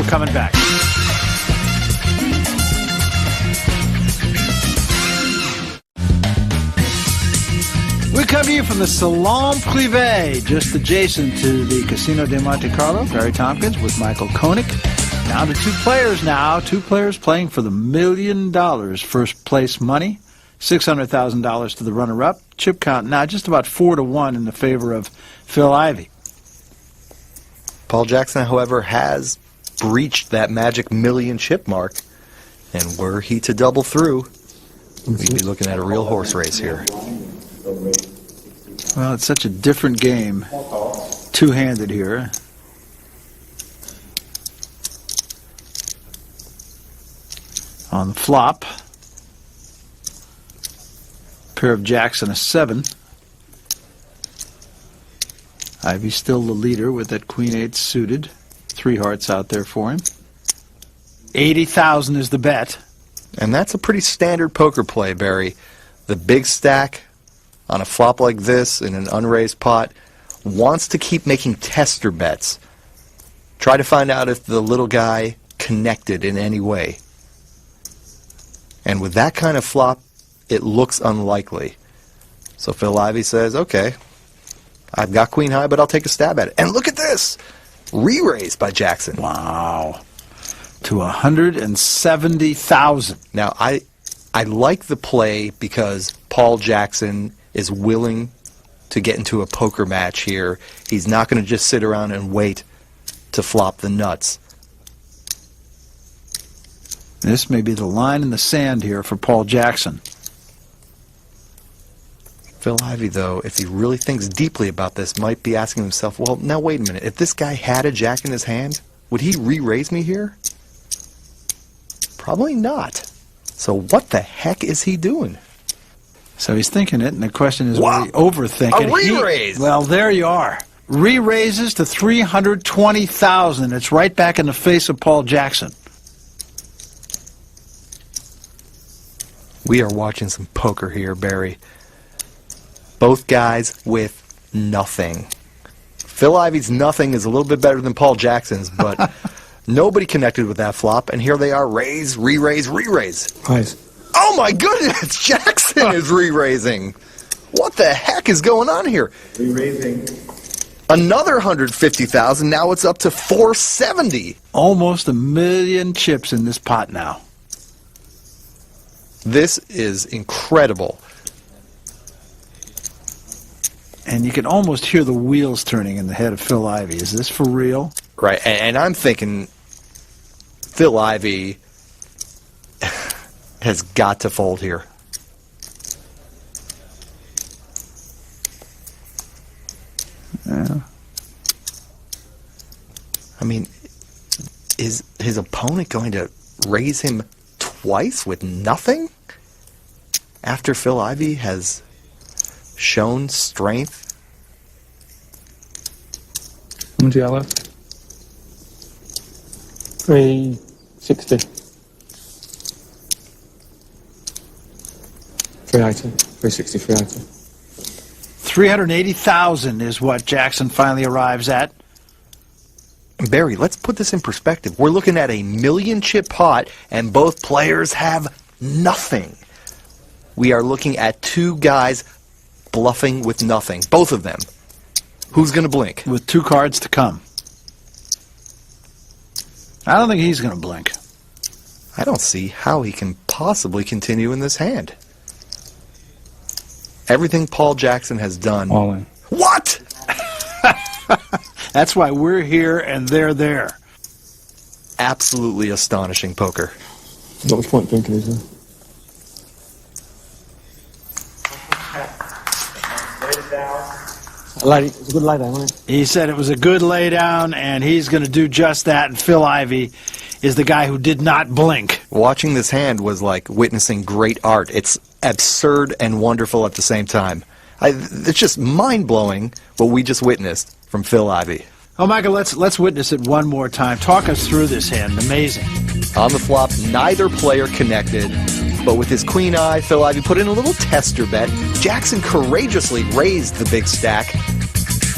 We're coming back. We come to you from the Salon Privé, just adjacent to the Casino de Monte Carlo. Barry Tompkins with Michael Koenig. Down to two players now. Two players playing for the $1 million first place money. $600,000 to the runner-up. Chip count now just about 4-1 in the favor of Phil Ivey. Paul Jackson, however, has breached that magic million chip mark. And were he to double through, we'd be looking at a real horse race here. Well, it's such a different game. Two-handed here. On the flop, pair of jacks and a 7. Ivey's still the leader with that queen-8 suited. 3 hearts out there for him. 80,000 is the bet. And that's a pretty standard poker play, Barry. The big stack on a flop like this in an unraised pot wants to keep making tester bets. Try to find out if the little guy connected in any way. And with that kind of flop, it looks unlikely. So Phil Ivey says, okay, I've got queen high, but I'll take a stab at it. And look at this! Re-raised by Jackson. Wow. To 170,000. Now, I like the play because Paul Jackson is willing to get into a poker match here. He's not going to just sit around and wait to flop the nuts. This may be the line in the sand here for Paul Jackson. Phil Ivey, though, if he really thinks deeply about this, might be asking himself, well, now wait a minute. If this guy had a jack in his hand, would he re-raise me here? Probably not. So what the heck is he doing? So he's thinking it, and the question is, will he overthink it? A re-raise! Well, there you are. Re-raises to 320,000. It's right back in the face of Paul Jackson. We are watching some poker here, Barry. Both guys with nothing. Phil Ivey's nothing is a little bit better than Paul Jackson's, but nobody connected with that flop, and here they are, raise, re-raise, re-raise. Nice. Oh my goodness, Jackson is re-raising. What the heck is going on here? Re-raising. Another 150,000, now it's up to 470. Almost 1 million chips in this pot now. This is incredible. And you can almost hear the wheels turning in the head of Phil Ivey. Is this for real? Right, and I'm thinking Phil Ivey has got to fold here. Yeah. I mean, is his opponent going to raise him twice with nothing? After Phil Ivey has shown strength? Monte Carlo. 360. 380. 360, 380. 380,000 is what Jackson finally arrives at. Barry, let's put this in perspective. We're looking at a 1 million chip pot, and both players have nothing. We are looking at two guys bluffing with nothing. Both of them. Who's going to blink? With 2 cards to come. I don't think he's going to blink. I don't see how he can possibly continue in this hand. Everything Paul Jackson has done. All in. What? That's why we're here and they're there. Absolutely astonishing poker. Not much point drinking, is there? It's a good lay down, wasn't it? He said it was a good lay down, and he's going to do just that. And Phil Ivey is the guy who did not blink. Watching this hand was like witnessing great art. It's absurd and wonderful at the same time. It's just mind-blowing what we just witnessed from Phil Ivey. Oh, Michael, let's witness it one more time. Talk us through this hand. Amazing. On the flop, neither player connected, but with his queen eye, Phil Ivey put in a little tester bet. Jackson courageously raised the big stack.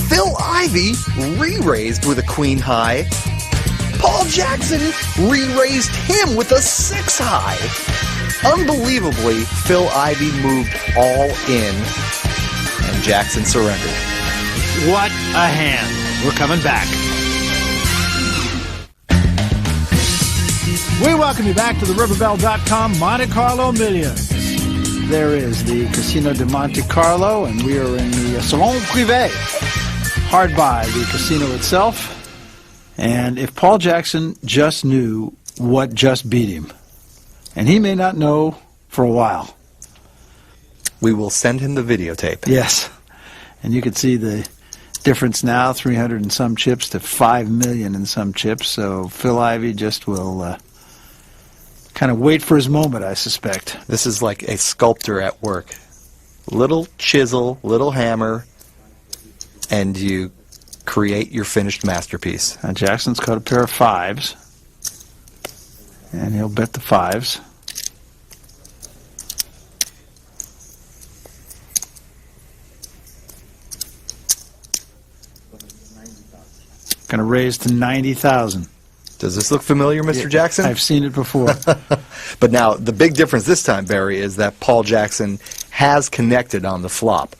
Phil Ivey re-raised with a queen high. Paul Jackson re-raised him with a 6-high. Unbelievably, Phil Ivey moved all in, and Jackson surrendered. What a hand. We're coming back. We welcome you back to the Riverbell.com Monte Carlo Millions. There is the Casino de Monte Carlo, and we are in the Salon Privé, hard by the casino itself. And if Paul Jackson just knew what just beat him, and he may not know for a while. We will send him the videotape. Yes. And you can see the difference now, 300 and some chips to 5 million and some chips. So Phil Ivey just will kind of wait for his moment, I suspect. This is like a sculptor at work. Little chisel, little hammer, and you create your finished masterpiece. Now Jackson's got a pair of 5s, and he'll bet the 5s. Going to raise to 90,000. Does this look familiar, Mr. Jackson? I've seen it before. But now, the big difference this time, Barry, is that Paul Jackson has connected on the flop,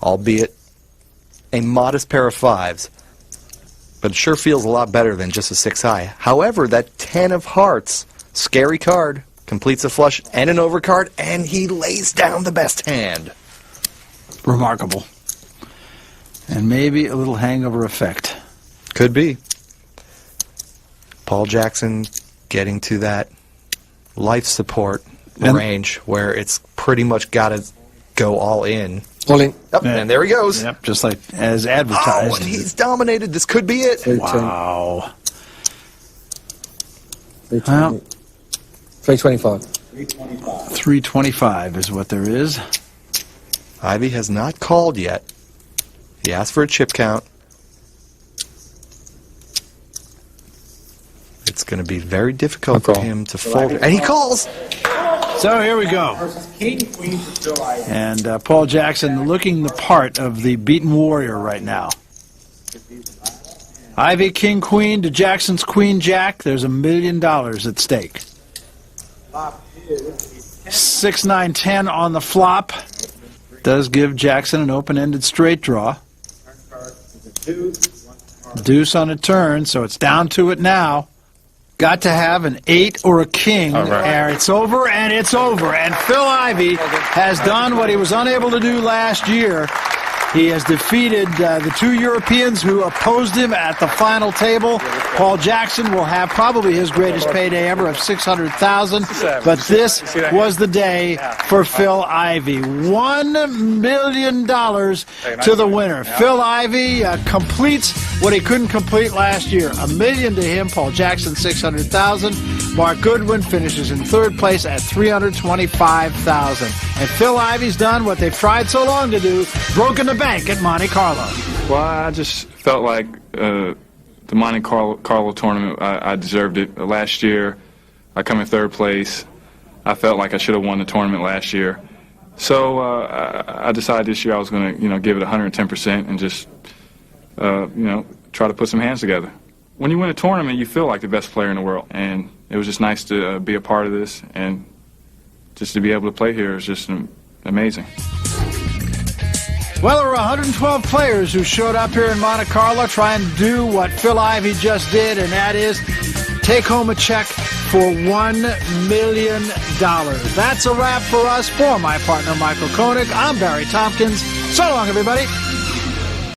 albeit a modest pair of 5s. But it sure feels a lot better than just a 6-high. However, that 10 of hearts, scary card, completes a flush and an overcard, and he lays down the best hand. Remarkable. And maybe a little hangover effect. Could be. Paul Jackson getting to that life support range where it's pretty much got to go all in. All in. Yep, yeah. And there he goes. Yep, just like as advertised. Oh, and he's dominated. This could be it. Wow. 325. 325 is what there is. Ivey has not called yet. He asked for a chip count. It's going to be very difficult for him to fold. And he calls! So here we go. And Paul Jackson looking the part of the beaten warrior right now. Ivey King Queen to Jackson's Queen Jack. There's $1 million at stake. 6-9-10 on the flop. Does give Jackson an open-ended straight draw. Deuce on a turn, so it's down to it now. Got to have an 8 or a king, and it's over, and it's over. And Phil Ivey has done what he was unable to do last year. He has defeated the 2 Europeans who opposed him at the final table. Paul Jackson will have probably his greatest payday ever of $600,000, but this was the day for Phil Ivey. $1 million to the winner. Phil Ivey completes what he couldn't complete last year. $1 million to him. Paul Jackson $600,000. Mark Goodwin finishes in 3rd place at $325,000. And Phil Ivey's done what they've tried so long to do, broken the bank at Monte Carlo. Well, I just felt like the Monte Carlo tournament, I deserved it. Last year, I come in 3rd place. I felt like I should have won the tournament last year. So I decided this year I was going to, give it 110% and just, try to put some hands together. When you win a tournament, you feel like the best player in the world, and it was just nice to be a part of this, and just to be able to play here is just amazing. Well, there were 112 players who showed up here in Monte Carlo trying to do what Phil Ivey just did, and that is take home a check for $1 million. That's a wrap for us. For my partner, Michael Koenig, I'm Barry Tompkins. So long, everybody.